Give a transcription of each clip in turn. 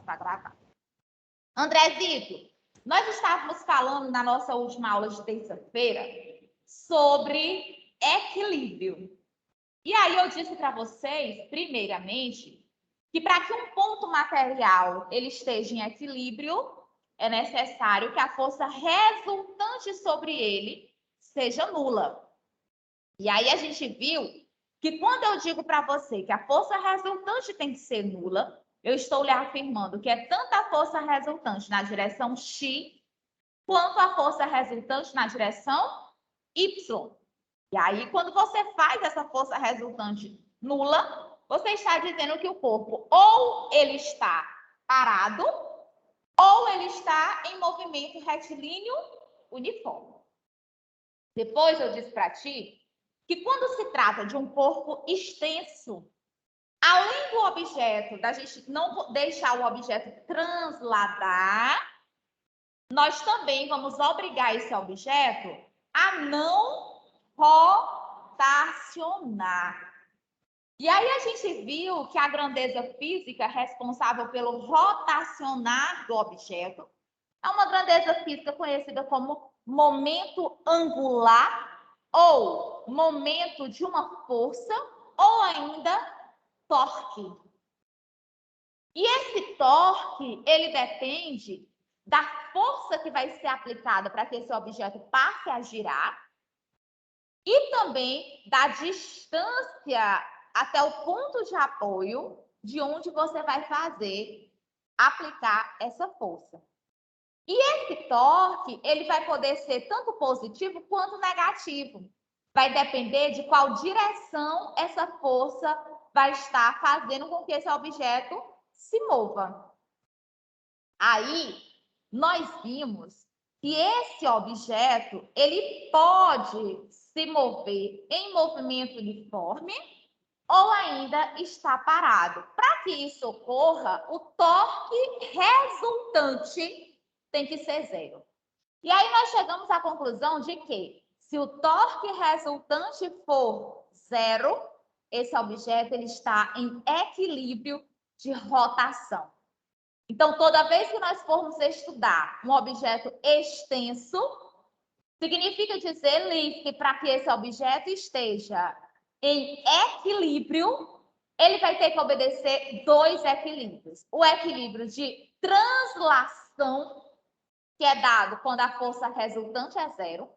Para gravar. Andrezito, nós estávamos falando na nossa última aula de terça-feira sobre equilíbrio. E aí eu disse para vocês, primeiramente, que para que um ponto material ele esteja em equilíbrio, é necessário que a força resultante sobre ele seja nula. E aí a gente viu que quando eu digo para você que a força resultante tem que ser nula, eu estou lhe afirmando que é tanto a força resultante na direção X, quanto a força resultante na direção Y. E aí, quando você faz essa força resultante nula, você está dizendo que o corpo ou ele está parado, ou ele está em movimento retilíneo uniforme. Depois eu disse para ti que quando se trata de um corpo extenso, além do objeto, da gente não deixar o objeto transladar, nós também vamos obrigar esse objeto a não rotacionar. E aí a gente viu que a grandeza física responsável pelo rotacionar do objeto é uma grandeza física conhecida como momento angular ou momento de uma força ou ainda torque. E esse torque, ele depende da força que vai ser aplicada para que esse objeto passe a girar e também da distância até o ponto de apoio de onde você vai aplicar essa força. E esse torque, ele vai poder ser tanto positivo quanto negativo. Vai depender de qual direção essa força vai estar fazendo com que esse objeto se mova. Aí, nós vimos que esse objeto, ele pode se mover em movimento uniforme ou ainda está parado. Para que isso ocorra, o torque resultante tem que ser zero. E aí nós chegamos à conclusão de que se o torque resultante for zero, esse objeto ele está em equilíbrio de rotação. Então, toda vez que nós formos estudar um objeto extenso, significa dizer, Liz, que para que esse objeto esteja em equilíbrio, ele vai ter que obedecer dois equilíbrios. O equilíbrio de translação, que é dado quando a força resultante é zero,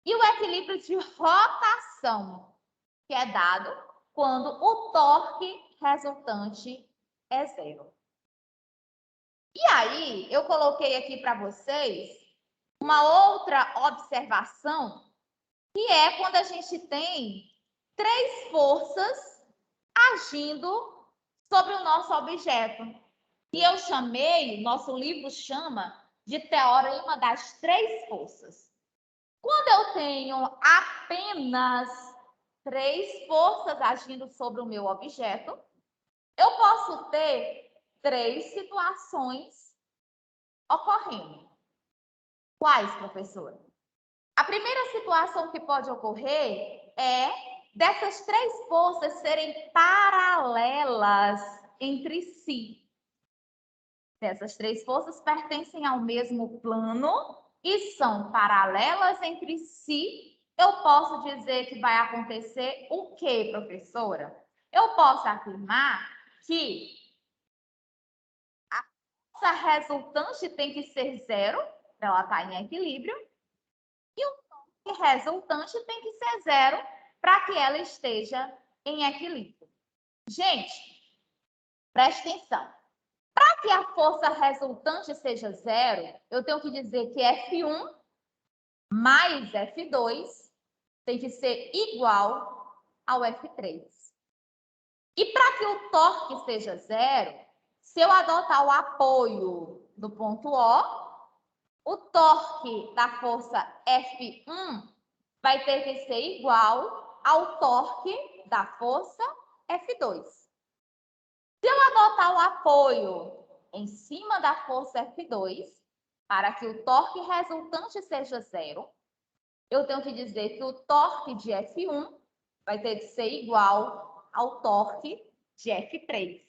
e o equilíbrio de rotação, que é dado quando o torque resultante é zero. E aí, eu coloquei aqui para vocês uma outra observação, que é quando a gente tem três forças agindo sobre o nosso objeto. E eu chamei, nosso livro chama de teorema das três forças. Quando eu tenho apenas três forças agindo sobre o meu objeto, eu posso ter três situações ocorrendo. Quais, professora? A primeira situação que pode ocorrer é dessas três forças serem paralelas entre si. Essas três forças pertencem ao mesmo plano e são paralelas entre si. Eu posso dizer que vai acontecer o quê, professora? Eu posso afirmar que a força resultante tem que ser zero, ela está em equilíbrio, e o torque resultante tem que ser zero para que ela esteja em equilíbrio. Gente, preste atenção. Para que a força resultante seja zero, eu tenho que dizer que F1 mais F2 tem que ser igual ao F3. E para que o torque seja zero, se eu adotar o apoio do ponto O torque da força F1 vai ter que ser igual ao torque da força F2. Se eu adotar o apoio em cima da força F2, para que o torque resultante seja zero, eu tenho que dizer que o torque de F1 vai ter que ser igual ao torque de F3.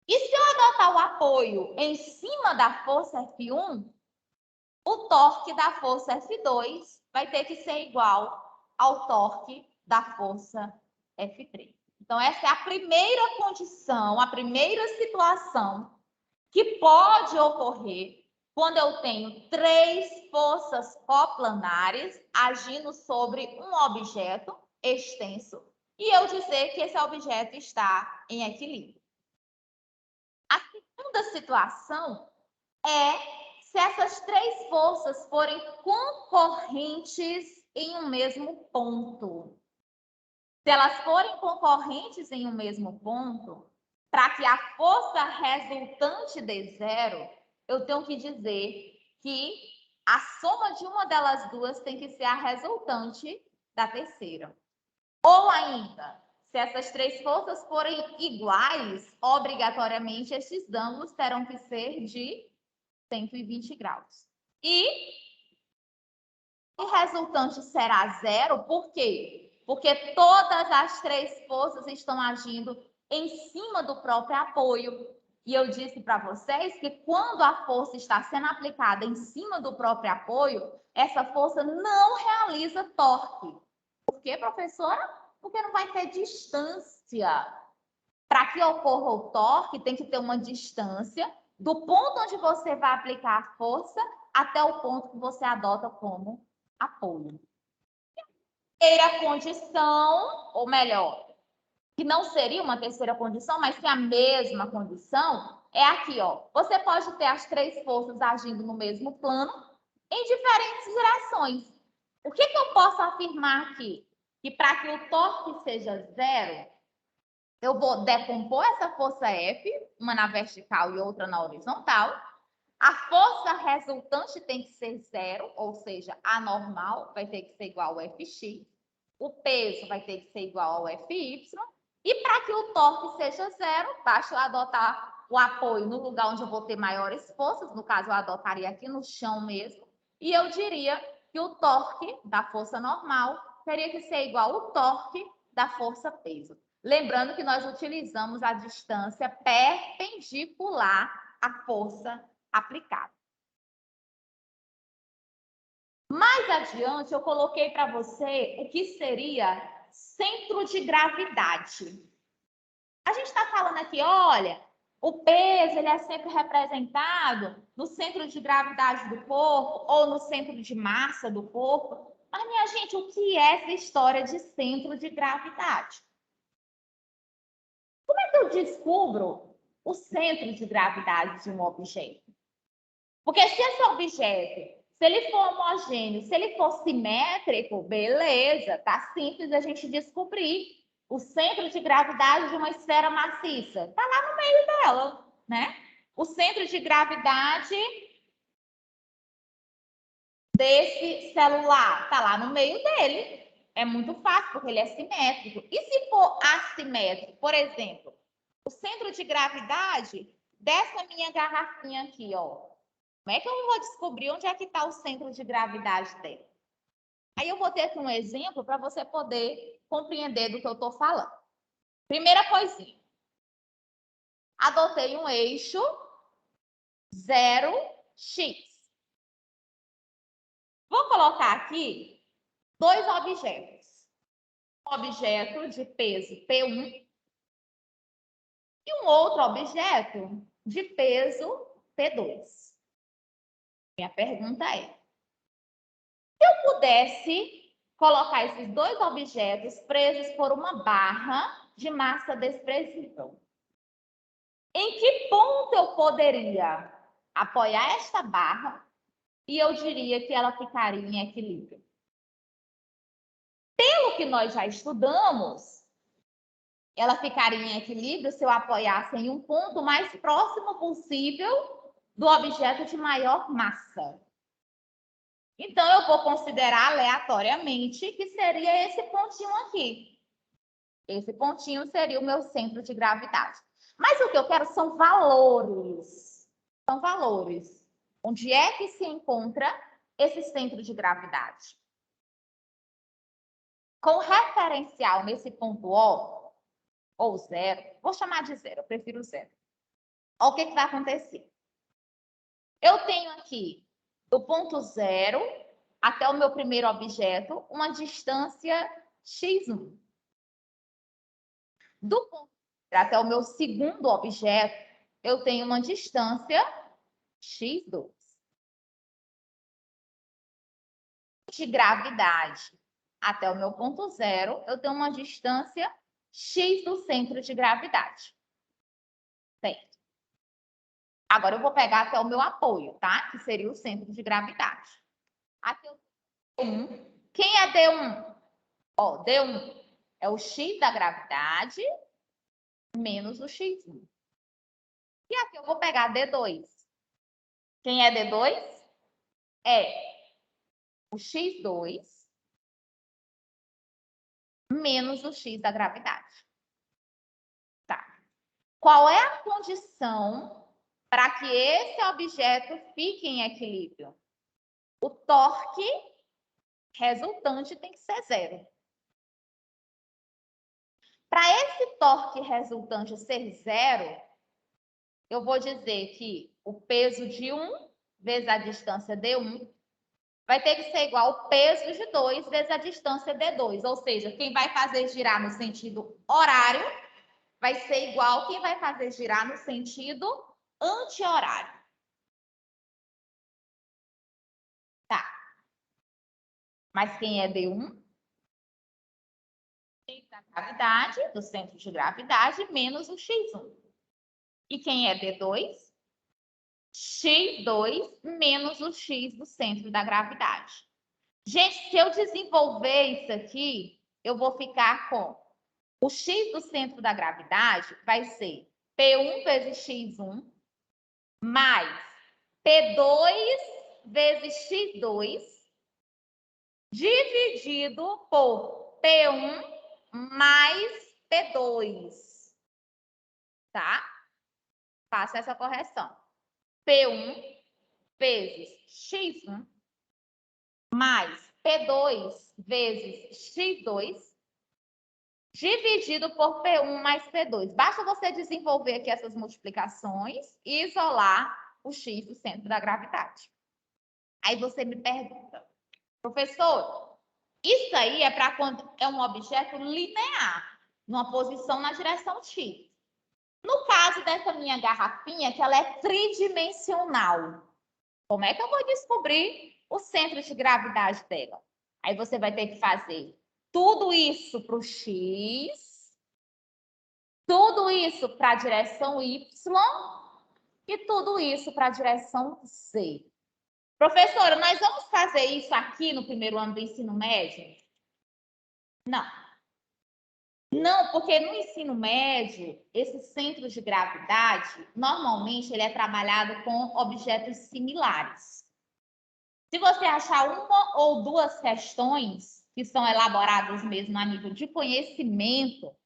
E se eu adotar o apoio em cima da força F1, o torque da força F2 vai ter que ser igual ao torque da força F3. Então, essa é a primeira condição, a primeira situação que pode ocorrer quando eu tenho três forças coplanares agindo sobre um objeto extenso e eu dizer que esse objeto está em equilíbrio. A segunda situação é se essas três forças forem concorrentes em um mesmo ponto. Se elas forem concorrentes em um mesmo ponto, para que a força resultante dê zero, eu tenho que dizer que a soma de uma delas duas tem que ser a resultante da terceira. Ou ainda, se essas três forças forem iguais, obrigatoriamente esses ângulos terão que ser de 120 graus. E o resultante será zero, por quê? Porque todas as três forças estão agindo em cima do próprio apoio. E eu disse para vocês que quando a força está sendo aplicada em cima do próprio apoio, essa força não realiza torque. Por quê, professora? Porque não vai ter distância. Para que ocorra o torque, tem que ter uma distância do ponto onde você vai aplicar a força até o ponto que você adota como apoio. Terceira condição, ou melhor, que não seria uma terceira condição, mas que é a mesma condição, é aqui, ó. Você pode ter as três forças agindo no mesmo plano em diferentes direções. O que eu posso afirmar aqui? Que para que o torque seja zero, eu vou decompor essa força F, uma na vertical e outra na horizontal. A força resultante tem que ser zero, ou seja, a normal vai ter que ser igual ao Fx. O peso vai ter que ser igual ao Fy. E para que o torque seja zero, basta eu adotar o apoio no lugar onde eu vou ter maiores forças. No caso, eu adotaria aqui no chão mesmo. E eu diria que o torque da força normal teria que ser igual ao torque da força peso. Lembrando que nós utilizamos a distância perpendicular à força aplicada. Mais adiante, eu coloquei para você o que seria centro de gravidade. A gente está falando aqui, olha, o peso ele é sempre representado no centro de gravidade do corpo ou no centro de massa do corpo. Mas, minha gente, o que é essa história de centro de gravidade? Como é que eu descubro o centro de gravidade de um objeto? Porque se esse objeto, se ele for homogêneo, se ele for simétrico, beleza, tá simples a gente descobrir o centro de gravidade de uma esfera maciça. Tá lá no meio dela, né? O centro de gravidade desse celular tá lá no meio dele. É muito fácil, porque ele é simétrico. E se for assimétrico, por exemplo, o centro de gravidade dessa minha garrafinha aqui, ó. Como é que eu vou descobrir onde é que está o centro de gravidade dela? Aí eu vou ter aqui um exemplo para você poder compreender do que eu estou falando. Primeira coisinha. Adotei um eixo 0x. Vou colocar aqui dois objetos. Um objeto de peso P1 e um outro objeto de peso P2. Minha pergunta é: se eu pudesse colocar esses dois objetos presos por uma barra de massa desprezível, em que ponto eu poderia apoiar esta barra e eu diria que ela ficaria em equilíbrio? Pelo que nós já estudamos, ela ficaria em equilíbrio se eu apoiasse em um ponto mais próximo possível do objeto de maior massa. Então, eu vou considerar aleatoriamente que seria esse pontinho aqui. Esse pontinho seria o meu centro de gravidade. Mas o que eu quero são valores. São valores. Onde é que se encontra esse centro de gravidade? Com referencial nesse ponto O, ou zero, vou chamar de zero, eu prefiro zero. Olha o que vai acontecer. Eu tenho aqui, do ponto 0 até o meu primeiro objeto, uma distância x1. Do ponto 0 até o meu segundo objeto, eu tenho uma distância x2. De gravidade até o meu ponto 0, eu tenho uma distância x do centro de gravidade. Certo? Agora eu vou pegar até o meu apoio, tá? Que seria o centro de gravidade. Aqui eu tenho D1. Quem é D1? Ó, D1 é o x da gravidade menos o x1. E aqui eu vou pegar D2. Quem é D2? É o x2 menos o x da gravidade. Tá. Qual é a condição para que esse objeto fique em equilíbrio? O torque resultante tem que ser 0. Para esse torque resultante ser 0, eu vou dizer que o peso de 1 vezes a distância D1 vai ter que ser igual ao peso de 2 vezes a distância D2. Ou seja, quem vai fazer girar no sentido horário vai ser igual a quem vai fazer girar no sentido anti-horário. Tá. Mas quem é D1? Da gravidade, do centro de gravidade, menos o x1. E quem é D2? x2 menos o x do centro da gravidade. Gente, se eu desenvolver isso aqui, eu vou ficar com o x do centro da gravidade vai ser P1 vezes x1 mais P2 vezes x2 dividido por P1 mais P2. Tá? Faça essa correção. P1 vezes x1 mais P2 vezes x2 dividido por P1 mais P2. Basta você desenvolver aqui essas multiplicações e isolar o x do centro da gravidade. Aí você me pergunta, professor, isso aí é para quando é um objeto linear, numa posição na direção x. No caso dessa minha garrafinha, que ela é tridimensional, como é que eu vou descobrir o centro de gravidade dela? Aí você vai ter que fazer tudo isso para o x, tudo isso para a direção y e tudo isso para a direção z. Professora, nós vamos fazer isso aqui no primeiro ano do ensino médio? Não. Não, porque no ensino médio, esse centro de gravidade, normalmente, ele é trabalhado com objetos similares. Se você achar uma ou duas questões que são elaboradas mesmo a nível de conhecimento,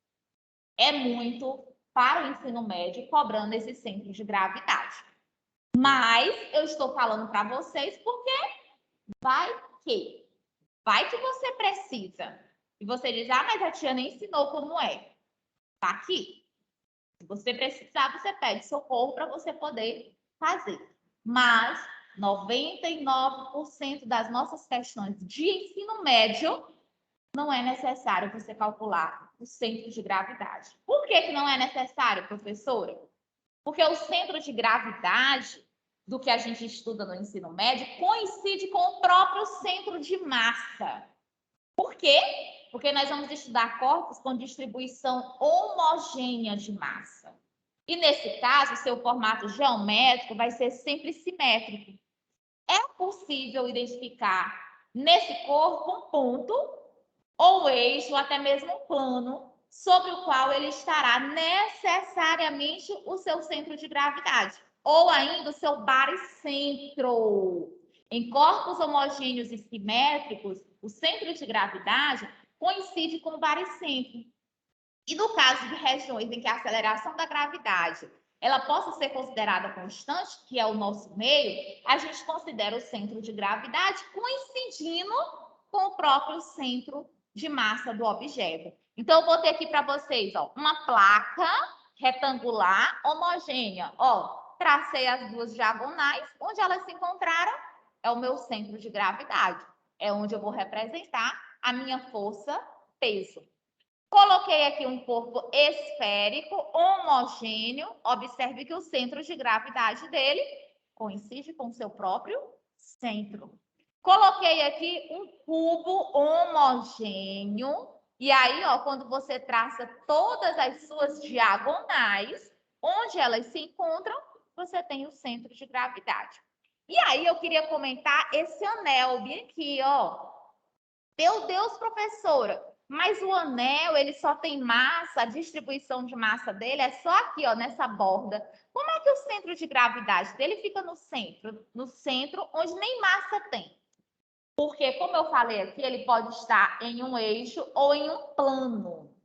é muito para o ensino médio cobrando esse centro de gravidade. Mas eu estou falando para vocês porque vai que você precisa. E você diz, ah, mas a tia nem ensinou como é. Tá aqui. Se você precisar, você pede socorro para você poder fazer. Mas 99% das nossas questões de ensino médio não é necessário você calcular o centro de gravidade. Por que não é necessário, professora? Porque o centro de gravidade do que a gente estuda no ensino médio coincide com o próprio centro de massa. Por quê? Porque nós vamos estudar corpos com distribuição homogênea de massa. E nesse caso, seu formato geométrico vai ser sempre simétrico. É possível identificar nesse corpo um ponto, ou eixo, ou até mesmo um plano, sobre o qual ele estará necessariamente o seu centro de gravidade, ou ainda o seu baricentro. Em corpos homogêneos e simétricos, o centro de gravidade coincide com o baricentro. E no caso de regiões em que a aceleração da gravidade ela possa ser considerada constante, que é o nosso meio, a gente considera o centro de gravidade coincidindo com o próprio centro de massa do objeto. Então, eu vou ter aqui para vocês ó, uma placa retangular homogênea. Ó, tracei as duas diagonais, onde elas se encontraram é o meu centro de gravidade. É onde eu vou representar a minha força, peso. Coloquei aqui um corpo esférico, homogêneo. Observe que o centro de gravidade dele coincide com o seu próprio centro. Coloquei aqui um cubo homogêneo. E aí, ó, quando você traça todas as suas diagonais, onde elas se encontram, você tem o centro de gravidade. E aí, eu queria comentar esse anel bem aqui, ó. Meu Deus, professora, mas o anel, ele só tem massa, a distribuição de massa dele é só aqui, ó, nessa borda. Como é que o centro de gravidade dele fica no centro onde nem massa tem? Porque, como eu falei aqui, ele pode estar em um eixo ou em um plano.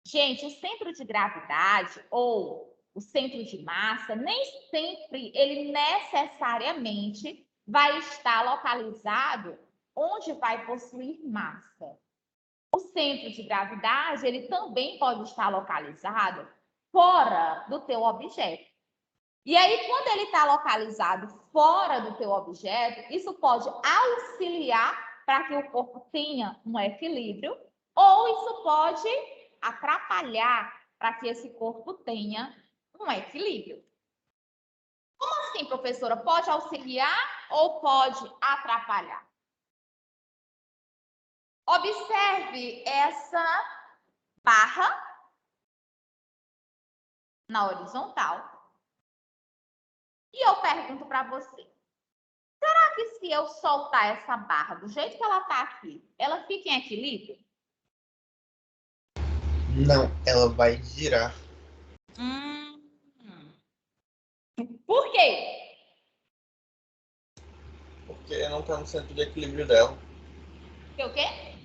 Gente, o centro de gravidade ou o centro de massa, nem sempre ele necessariamente vai estar localizado onde vai possuir massa. O centro de gravidade, ele também pode estar localizado fora do teu objeto. E aí, quando ele está localizado fora do teu objeto, isso pode auxiliar para que o corpo tenha um equilíbrio, ou isso pode atrapalhar para que esse corpo tenha um equilíbrio. Como assim, professora? Pode auxiliar ou pode atrapalhar? Observe essa barra na horizontal. E eu pergunto para você, será que se eu soltar essa barra do jeito que ela está aqui, ela fica em equilíbrio? Não, ela vai girar. Por quê? Porque não está no centro de equilíbrio dela. O quê?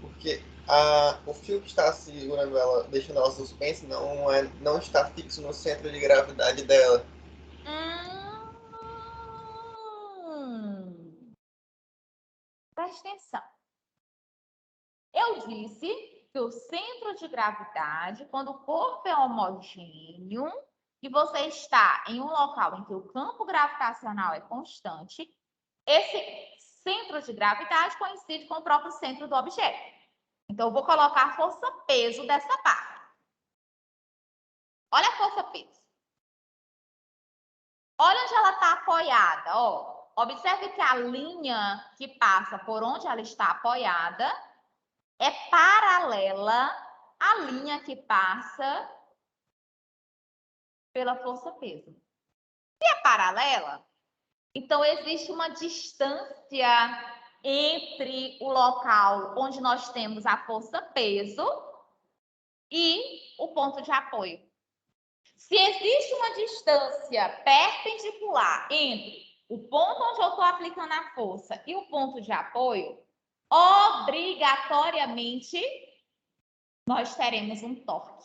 Porque o fio que está segurando ela, deixando ela suspensa, não está fixo no centro de gravidade dela. Presta atenção. Eu disse que o centro de gravidade, quando o corpo é homogêneo e você está em um local em que o campo gravitacional é constante, esse centro de gravidade coincide com o próprio centro do objeto. Então, eu vou colocar a força-peso dessa barra. Olha a força-peso. Olha onde ela está apoiada. Ó. Observe que a linha que passa por onde ela está apoiada é paralela à linha que passa pela força-peso. Se é paralela, então existe uma distância entre o local onde nós temos a força-peso e o ponto de apoio. Se existe uma distância perpendicular entre o ponto onde eu estou aplicando a força e o ponto de apoio, obrigatoriamente nós teremos um torque.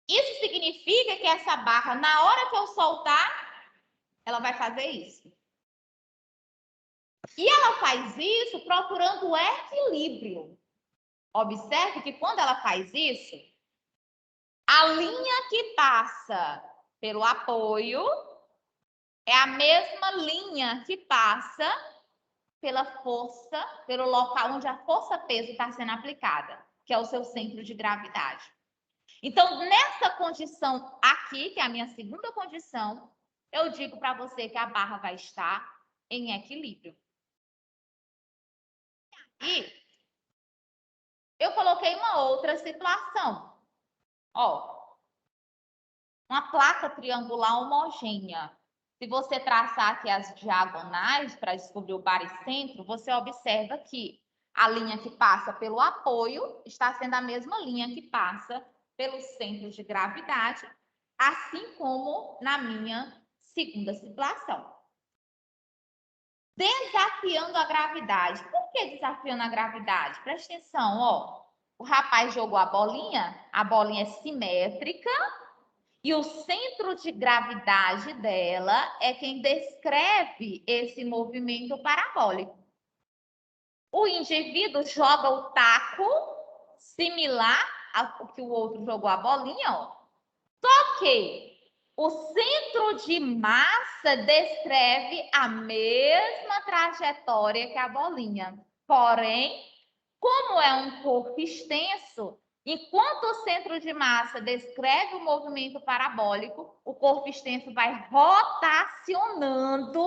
Isso significa que essa barra, na hora que eu soltar, ela vai fazer isso. E ela faz isso procurando o equilíbrio. Observe que quando ela faz isso, a linha que passa pelo apoio é a mesma linha que passa pela força, pelo local onde a força-peso está sendo aplicada, que é o seu centro de gravidade. Então, nessa condição aqui, que é a minha segunda condição, eu digo para você que a barra vai estar em equilíbrio. E eu coloquei uma outra situação. Ó, uma placa triangular homogênea. Se você traçar aqui as diagonais para descobrir o baricentro, você observa que a linha que passa pelo apoio está sendo a mesma linha que passa pelo centro de gravidade, assim como na minha segunda situação. Desafiando a gravidade. Por que desafiando a gravidade? Presta atenção, ó. O rapaz jogou a bolinha é simétrica e o centro de gravidade dela é quem descreve esse movimento parabólico. O indivíduo joga o taco similar ao que o outro jogou a bolinha, ó. que o centro de massa descreve a mesma trajetória que a bolinha. Porém, como é um corpo extenso, enquanto o centro de massa descreve o movimento parabólico, o corpo extenso vai rotacionando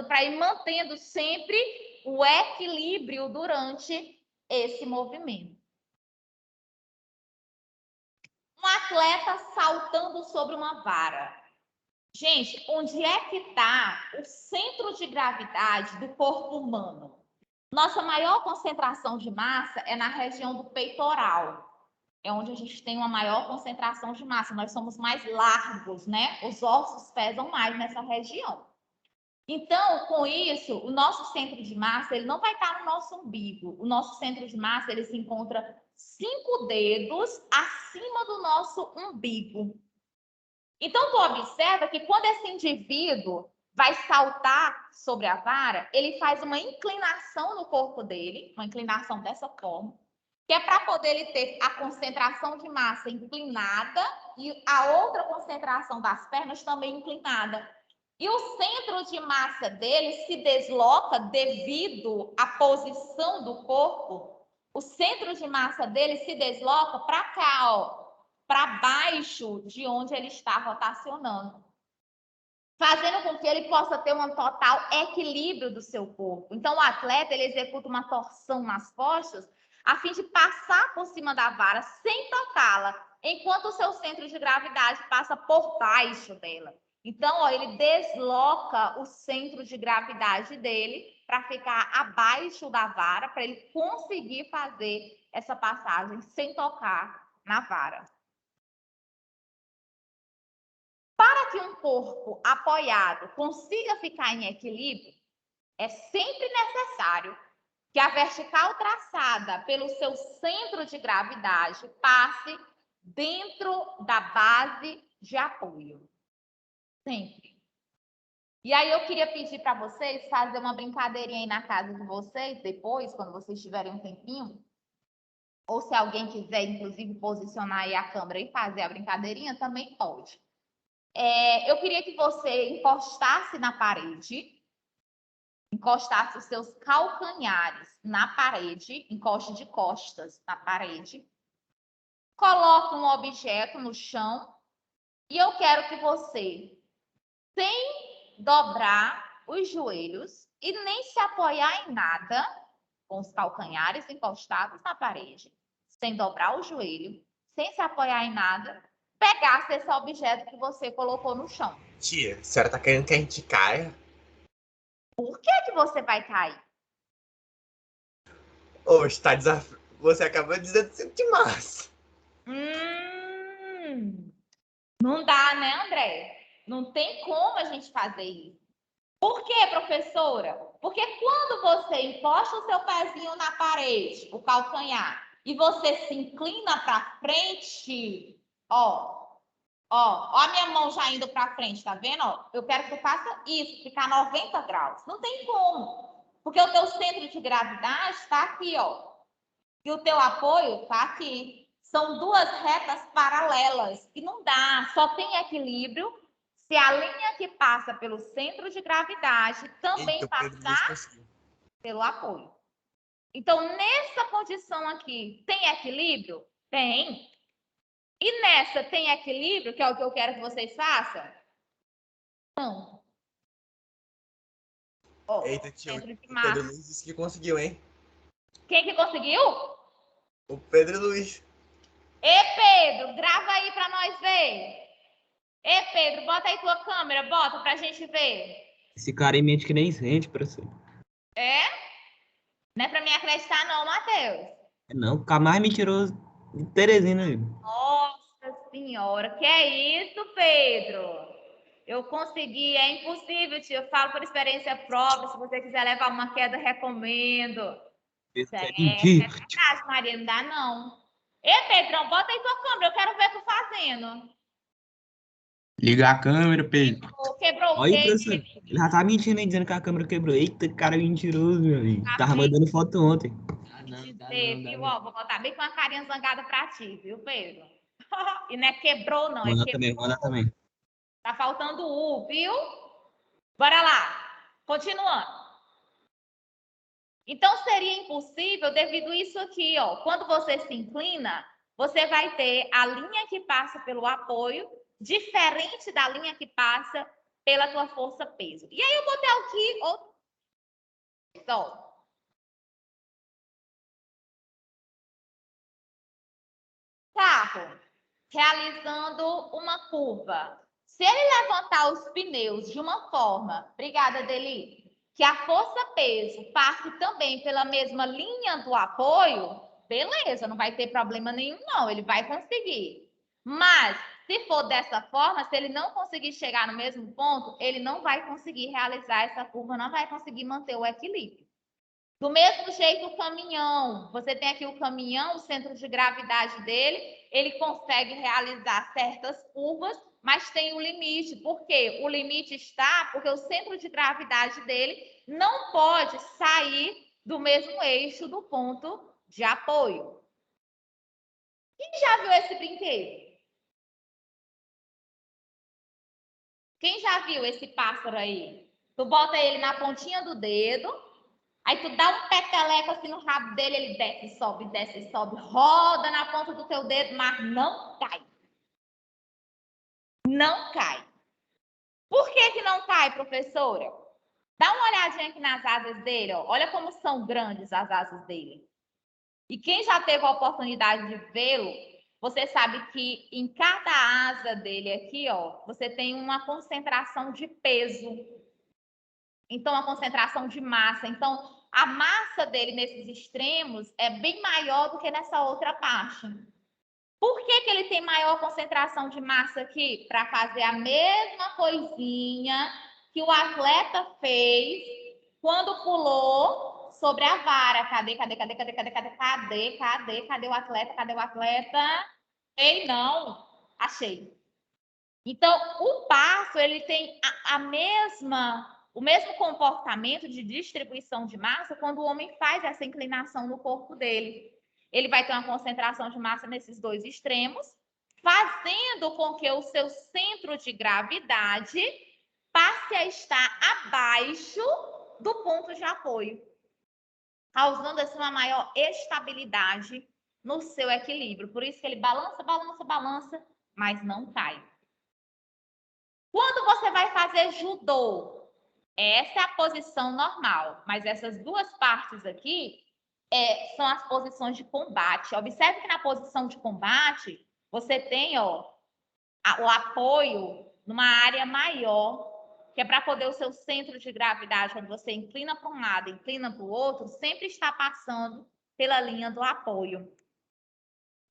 para ir mantendo sempre o equilíbrio durante esse movimento. Um atleta saltando sobre uma vara. Gente, onde é que está o centro de gravidade do corpo humano? Nossa maior concentração de massa é na região do peitoral. É onde a gente tem uma maior concentração de massa. Nós somos mais largos, né? Os ossos pesam mais nessa região. Então, com isso, o nosso centro de massa, ele não vai estar no nosso umbigo. O nosso centro de massa, ele se encontra 5 dedos acima do nosso umbigo. Então, tu observa que quando esse indivíduo vai saltar sobre a vara, ele faz uma inclinação no corpo dele, uma inclinação dessa forma, que é para poder ele ter a concentração de massa inclinada e a outra concentração das pernas também inclinada. E o centro de massa dele se desloca devido à posição do corpo. O centro de massa dele se desloca para cá, ó, para baixo de onde ele está rotacionando, fazendo com que ele possa ter um total equilíbrio do seu corpo. Então, o atleta, ele executa uma torção nas costas a fim de passar por cima da vara sem tocá-la, enquanto o seu centro de gravidade passa por baixo dela. Então, ó, ele desloca o centro de gravidade dele para ficar abaixo da vara, para ele conseguir fazer essa passagem sem tocar na vara. Para que um corpo apoiado consiga ficar em equilíbrio, é sempre necessário que a vertical traçada pelo seu centro de gravidade passe dentro da base de apoio. Sempre. E aí eu queria pedir para vocês fazer uma brincadeirinha aí na casa de vocês, depois, quando vocês tiverem um tempinho, ou se alguém quiser, inclusive, posicionar aí a câmera e fazer a brincadeirinha, também pode. Eu queria que você encostasse na parede, encostasse os seus calcanhares na parede, encoste de costas na parede, coloque um objeto no chão e eu quero que você, sem dobrar os joelhos e nem se apoiar em nada, com os calcanhares encostados na parede, sem dobrar o joelho, sem se apoiar em nada, pegasse esse objeto que você colocou no chão. Tia, a senhora tá querendo que a gente caia? Por que que você vai cair? Oxe, tá você acabou de dizer centro de massa. Não dá, né, André? Não tem como a gente fazer isso. Por quê, professora? Porque quando você encosta o seu pezinho na parede, o calcanhar, e você se inclina para frente, ó a minha mão já indo para frente, tá vendo? Ó, eu quero que tu faça isso, ficar 90 graus. Não tem como, porque o teu centro de gravidade está aqui, ó, e o teu apoio está aqui. São duas retas paralelas e não dá, só tem equilíbrio se a linha que passa pelo centro de gravidade também passar pelo apoio. Então, nessa condição aqui, tem equilíbrio? Tem. E nessa tem equilíbrio, que é o que eu quero que vocês façam? Não. Ó, eita, tio, centro de o massa. Pedro Luiz disse que conseguiu, hein? Quem que conseguiu? O Pedro Luiz. Ê, Pedro, grava aí para nós ver. Ê, Pedro, bota aí tua câmera, bota pra gente ver. Esse cara aí mente que nem sente, professor. É? Não é pra mim acreditar não, Matheus. Não, o cara mais mentiroso de Teresina. Nossa senhora, que é isso, Pedro? Eu consegui, é impossível, tio. Eu falo por experiência própria. Se você quiser levar uma queda, recomendo. Isso é É mentira. verdade, Maria, não dá não. Ê, Pedrão, bota aí tua câmera, eu quero ver tu fazendo. Liga a câmera, Pedro. Quebrou o Olha aí, quê? professor. Ele já tá mentindo aí, dizendo que a câmera quebrou. Eita, que cara mentiroso, meu amigo. Tava mandando foto ontem. Viu? Ó, vou botar bem com uma carinha zangada pra ti, viu, Pedro? E não é quebrou, não. Manda também, manda também. Tá faltando U, viu? Bora lá. Continuando. Então, seria impossível devido a isso aqui, ó. Quando você se inclina, você vai ter a linha que passa pelo apoio, diferente da linha que passa pela tua força-peso. E aí eu botei aqui outro. Então, carro realizando uma curva. Se ele levantar os pneus de uma forma, obrigada, Deli, que a força-peso passe também pela mesma linha do apoio, beleza, não vai ter problema nenhum, não, ele vai conseguir. Mas, se for dessa forma, se ele não conseguir chegar no mesmo ponto, ele não vai conseguir realizar essa curva, não vai conseguir manter o equilíbrio. Do mesmo jeito, o caminhão, você tem aqui o caminhão, o centro de gravidade dele, ele consegue realizar certas curvas, mas tem um limite. Por quê? O limite está porque o centro de gravidade dele não pode sair do mesmo eixo do ponto de apoio. Quem já viu esse brinquedo? Quem já viu esse pássaro aí? Tu bota ele na pontinha do dedo, aí tu dá um peteleco assim no rabo dele, ele desce, sobe, roda na ponta do teu dedo, mas não cai. Não cai. Por que que não cai, professora? Dá uma olhadinha aqui nas asas dele, ó. Olha como são grandes as asas dele. E quem já teve a oportunidade de vê-lo, você sabe que em cada asa dele aqui, ó, você tem uma concentração de peso. Então, a concentração de massa. Então, a massa dele nesses extremos é bem maior do que nessa outra parte. Por que que ele tem maior concentração de massa aqui? Para fazer a mesma coisinha que o atleta fez quando pulou sobre a vara. Cadê o atleta? Cadê o atleta? Ei, não. Achei. Então, o passo, ele tem o mesmo comportamento de distribuição de massa quando o homem faz essa inclinação no corpo dele. Ele vai ter uma concentração de massa nesses dois extremos, fazendo com que o seu centro de gravidade passe a estar abaixo do ponto de apoio, causando assim uma maior estabilidade no seu equilíbrio. Por isso que ele balança, mas não cai. Quando você vai fazer judô, essa é a posição normal, mas essas duas partes aqui são as posições de combate. Observe que na posição de combate, você tem o apoio numa área maior, que é para poder o seu centro de gravidade, quando você inclina para um lado, inclina para o outro, sempre está passando pela linha do apoio.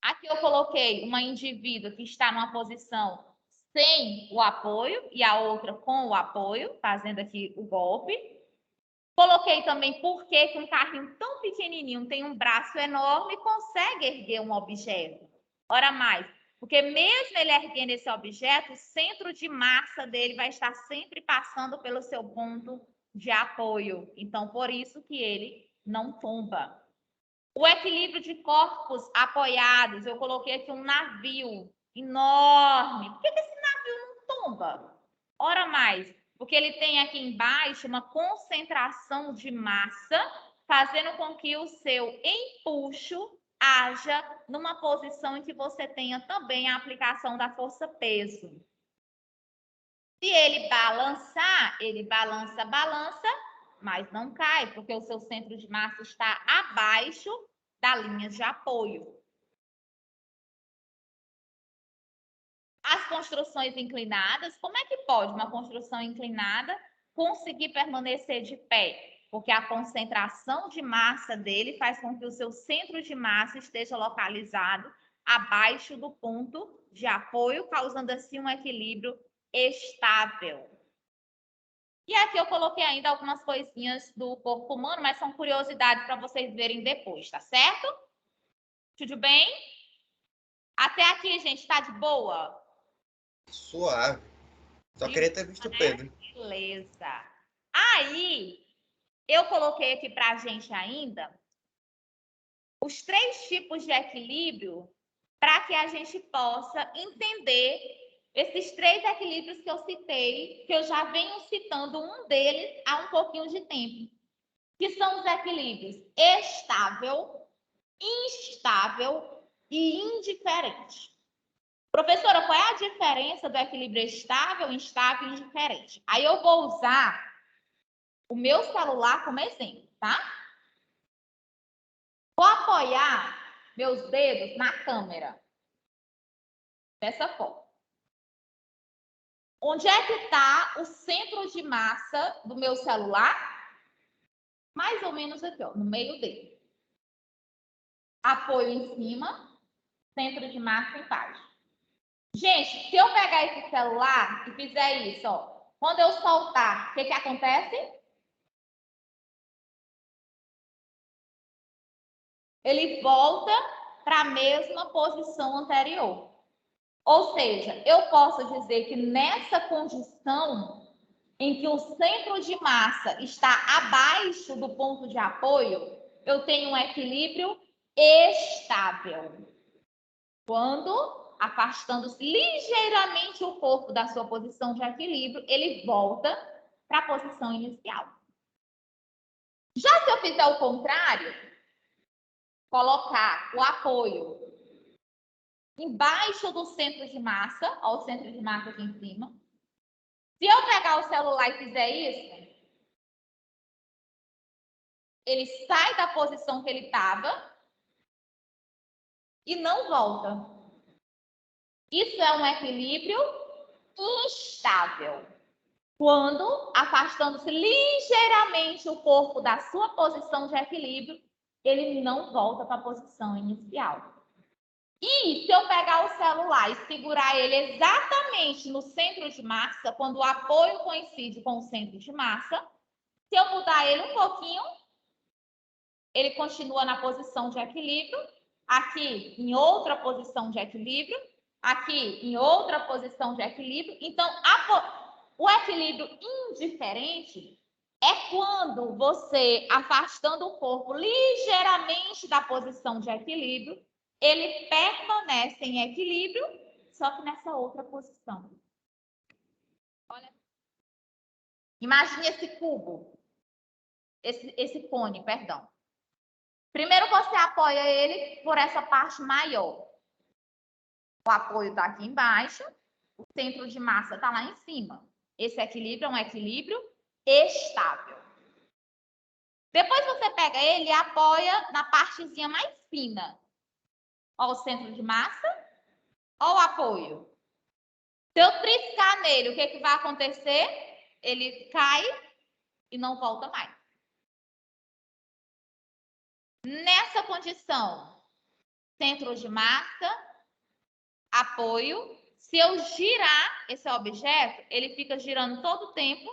Aqui eu coloquei uma indivídua que está numa posição sem o apoio e a outra com o apoio, fazendo aqui o golpe. Coloquei também por que um carrinho tão pequenininho tem um braço enorme e consegue erguer um objeto. Ora mais, porque mesmo ele erguendo esse objeto, o centro de massa dele vai estar sempre passando pelo seu ponto de apoio. Então, por isso que ele não tomba. O equilíbrio de corpos apoiados, eu coloquei aqui um navio enorme. Por que esse navio não tomba? Ora mais, porque ele tem aqui embaixo uma concentração de massa, fazendo com que o seu empuxo haja numa posição em que você tenha também a aplicação da força-peso. Se ele balançar, ele balança, mas não cai, porque o seu centro de massa está abaixo da linha de apoio. As construções inclinadas, como é que pode uma construção inclinada conseguir permanecer de pé? Porque a concentração de massa dele faz com que o seu centro de massa esteja localizado abaixo do ponto de apoio, causando assim um equilíbrio estável. E aqui eu coloquei ainda algumas coisinhas do corpo humano, mas são curiosidades para vocês verem depois, tá certo? Tudo bem? Até aqui, gente, tá de boa? Suave. Só queria ter visto o Pedro. Beleza. Aí, eu coloquei aqui pra gente ainda os 3 tipos de equilíbrio para que a gente possa entender esses 3 equilíbrios que eu citei, que eu já venho citando um deles há um pouquinho de tempo, que são os equilíbrios estável, instável e indiferente. Professora, qual é a diferença do equilíbrio estável, instável e indiferente? Aí eu vou usar o meu celular como exemplo, tá? Vou apoiar meus dedos na câmera. Dessa forma. Onde é que está o centro de massa do meu celular? Mais ou menos aqui, ó, no meio dele. Apoio em cima, centro de massa embaixo. Gente, se eu pegar esse celular e fizer isso, ó, quando eu soltar, o que acontece? Ele volta para a mesma posição anterior. Ou seja, eu posso dizer que nessa condição em que o centro de massa está abaixo do ponto de apoio, eu tenho um equilíbrio estável. Quando, afastando-se ligeiramente o corpo da sua posição de equilíbrio, ele volta para a posição inicial. Já se eu fizer o contrário, colocar o apoio embaixo do centro de massa, ó, o centro de massa aqui em cima. Se eu pegar o celular e fizer isso, ele sai da posição que ele estava e não volta. Isso é um equilíbrio instável. Quando, afastando-se ligeiramente o corpo da sua posição de equilíbrio, ele não volta para a posição inicial. E se eu pegar o celular e segurar ele exatamente no centro de massa, quando o apoio coincide com o centro de massa, se eu mudar ele um pouquinho, ele continua na posição de equilíbrio, aqui em outra posição de equilíbrio, aqui em outra posição de equilíbrio. Então, o equilíbrio indiferente é quando você, afastando o corpo ligeiramente da posição de equilíbrio, ele permanece em equilíbrio, só que nessa outra posição. Olha. Imagine esse cubo, esse cone, perdão. Primeiro você apoia ele por essa parte maior. O apoio está aqui embaixo, o centro de massa está lá em cima. Esse equilíbrio é um equilíbrio estável. Depois você pega ele e apoia na partezinha mais fina. Ó, o centro de massa, ó o apoio. Se eu triscar nele, o que vai acontecer? Ele cai e não volta mais. Nessa condição, centro de massa, apoio. Se eu girar esse objeto, ele fica girando todo o tempo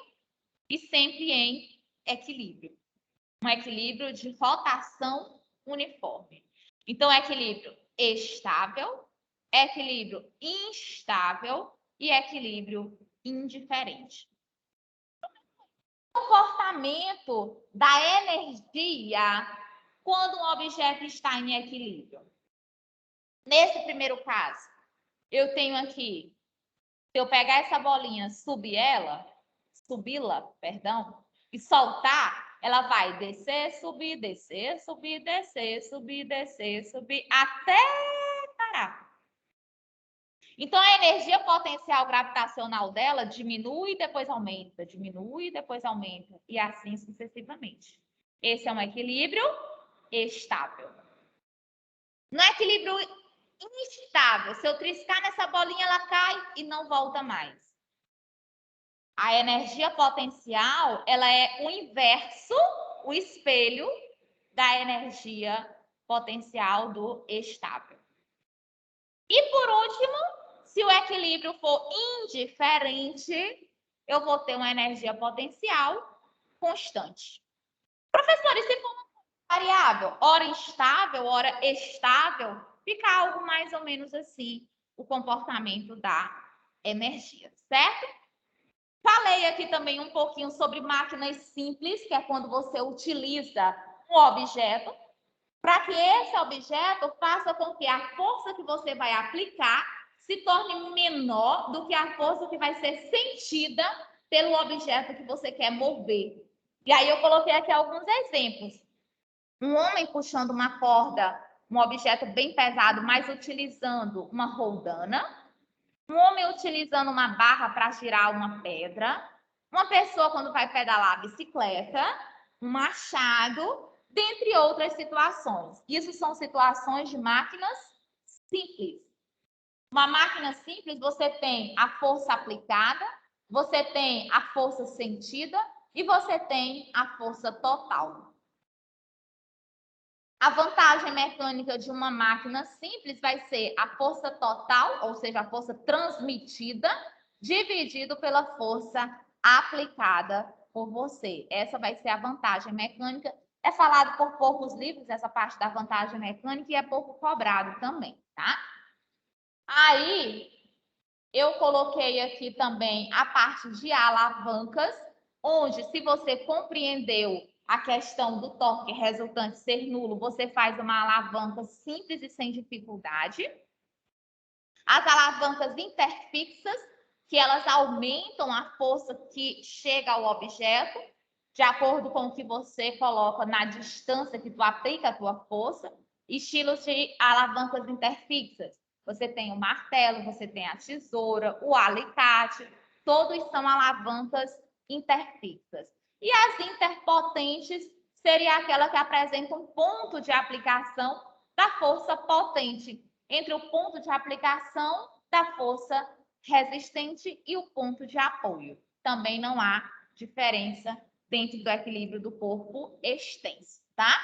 e sempre em equilíbrio. Um equilíbrio de rotação uniforme. Então, equilíbrio estável, equilíbrio instável e equilíbrio indiferente. O comportamento da energia quando um objeto está em equilíbrio. Nesse primeiro caso, eu tenho aqui, se eu pegar essa bolinha, subi-la, perdão, e soltar, ela vai descer, subir, descer, subir, descer, subir, descer, subir, até parar. Então, a energia potencial gravitacional dela diminui, depois aumenta, diminui, depois aumenta, e assim sucessivamente. Esse é um equilíbrio estável. No equilíbrio instável, se eu triscar nessa bolinha, ela cai e não volta mais. A energia potencial, ela é o inverso, o espelho da energia potencial do estável. E por último, se o equilíbrio for indiferente, eu vou ter uma energia potencial constante. Professor, e se for uma variável, ora instável, ora estável, fica algo mais ou menos assim, o comportamento da energia, certo? Falei aqui também um pouquinho sobre máquinas simples, que é quando você utiliza um objeto para que esse objeto faça com que a força que você vai aplicar se torne menor do que a força que vai ser sentida pelo objeto que você quer mover. E aí eu coloquei aqui alguns exemplos. Um homem puxando uma corda, um objeto bem pesado, mas utilizando uma roldana. Um homem utilizando uma barra para girar uma pedra. Uma pessoa quando vai pedalar a bicicleta. Um machado, dentre outras situações. Isso são situações de máquinas simples. Uma máquina simples, você tem a força aplicada, você tem a força sentida e você tem a força total. A vantagem mecânica de uma máquina simples vai ser a força total, ou seja, a força transmitida, dividido pela força aplicada por você. Essa vai ser a vantagem mecânica. É falado por poucos livros essa parte da vantagem mecânica e é pouco cobrado também, tá? Aí, eu coloquei aqui também a parte de alavancas, onde se você compreendeu a questão do torque resultante ser nulo, você faz uma alavanca simples e sem dificuldade. As alavancas interfixas, que elas aumentam a força que chega ao objeto, de acordo com o que você coloca na distância que tu aplica a tua força. Estilos de alavancas interfixas. Você tem o martelo, você tem a tesoura, o alicate, todos são alavancas interfixas. E as interpotentes seria aquela que apresenta um ponto de aplicação da força potente entre o ponto de aplicação da força resistente e o ponto de apoio. Também não há diferença dentro do equilíbrio do corpo extenso, tá?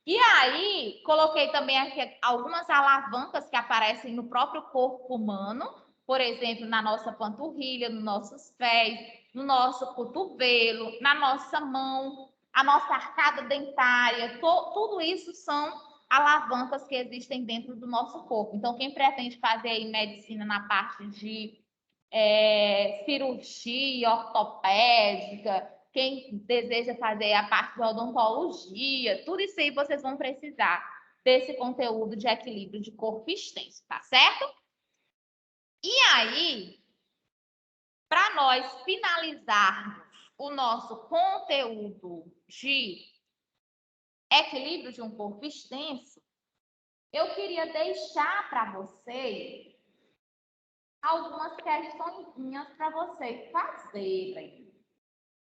E aí, coloquei também aqui algumas alavancas que aparecem no próprio corpo humano, por exemplo, na nossa panturrilha, nos nossos pés, no nosso cotovelo, na nossa mão, a nossa arcada dentária, tudo isso são alavancas que existem dentro do nosso corpo. Então, quem pretende fazer aí medicina na parte de cirurgia ortopédica, quem deseja fazer a parte de odontologia, tudo isso aí vocês vão precisar desse conteúdo de equilíbrio de corpo extenso, tá certo? E aí, para nós finalizarmos o nosso conteúdo de equilíbrio de um corpo extenso, eu queria deixar para vocês algumas questõezinhas para vocês fazerem.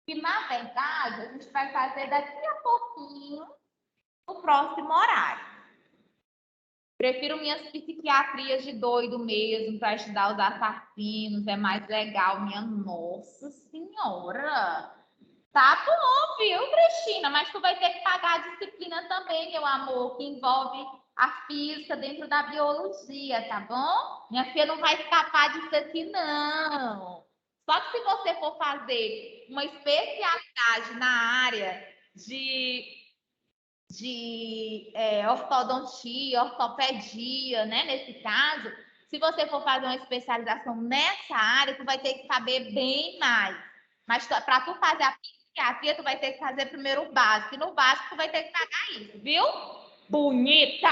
Que, na verdade, a gente vai fazer daqui a pouquinho no próximo horário. Prefiro minhas psiquiatrias de doido mesmo para estudar os assassinos, é mais legal, minha nossa senhora. Tá bom, viu, Cristina? Mas tu vai ter que pagar a disciplina também, meu amor, que envolve a física dentro da biologia, tá bom? Minha filha não vai escapar disso aqui, não. Só que se você for fazer uma especialidade na área de ortodontia, ortopedia, né? Nesse caso, se você for fazer uma especialização nessa área, tu vai ter que saber bem mais. Mas para tu fazer a psiquiatria, tu vai ter que fazer primeiro o básico. E no básico, tu vai ter que pagar isso, viu? Bonita!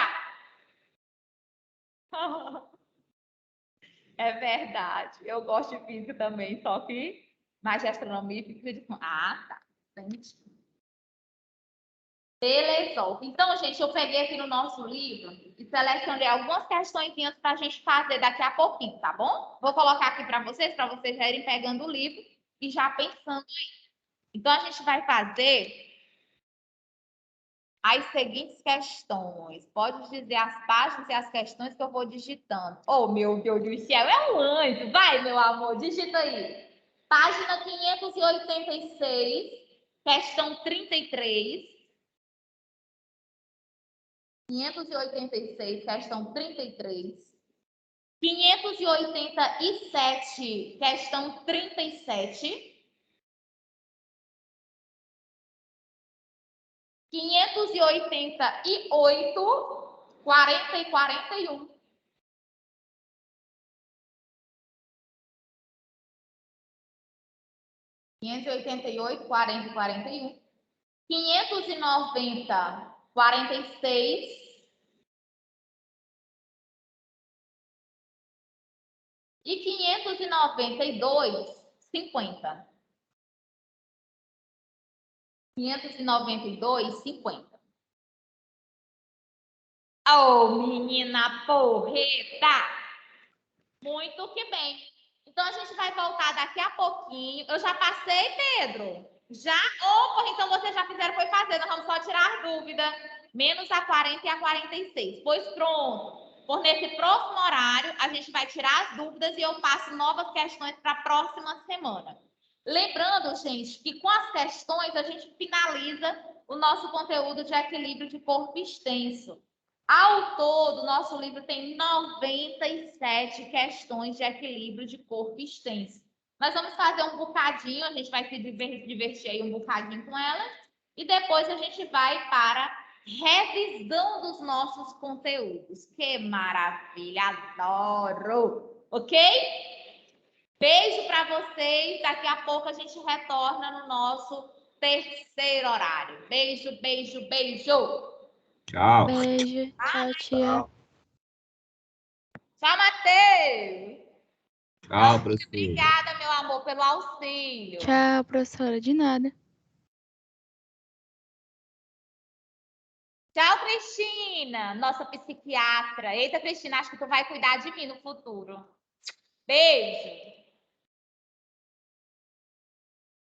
É verdade. Eu gosto de física também, só que mais de astronomia e física de... Ah, tá. Entendi. Beleza. Então, gente, eu peguei aqui no nosso livro e selecionei algumas questões para a gente fazer daqui a pouquinho, tá bom? Vou colocar aqui para vocês já irem pegando o livro e já pensando aí. Então, a gente vai fazer as seguintes questões. Pode dizer as páginas e as questões que eu vou digitando. Oh, meu Deus do céu, é um anjo. Vai, meu amor, digita aí. Página 586, questão 33. 586, questão 33. 587, questão 37. 588, 40 e 41. 588, 40 e 41. 590, 46. E 592, 50. 592, 50. Oh, menina porreta! Muito que bem. Então, a gente vai voltar daqui a pouquinho. Eu já passei, Pedro? Já? Opa, então vocês já fizeram, foi fazer. Nós vamos só tirar dúvida. Menos a 40 e a 46. Pois pronto. Por nesse próximo horário, a gente vai tirar as dúvidas e eu passo novas questões para a próxima semana. Lembrando, gente, que com as questões a gente finaliza o nosso conteúdo de equilíbrio de corpo extenso. Ao todo, nosso livro tem 97 questões de equilíbrio de corpo extenso. Nós vamos fazer um bocadinho, a gente vai se divertir aí um bocadinho com elas, e depois a gente vai para revisão dos nossos conteúdos. Que maravilha, adoro! Ok? Beijo para vocês. Daqui a pouco a gente retorna no nosso terceiro horário. Beijo, beijo, beijo. Tchau. Beijo. Tchau, tia. Tchau, Matheus. Tchau, professor. Obrigada, meu amor, pelo auxílio. Tchau, professora. De nada. Tchau, Cristina, nossa psiquiatra. Eita, Cristina, acho que tu vai cuidar de mim no futuro. Beijo.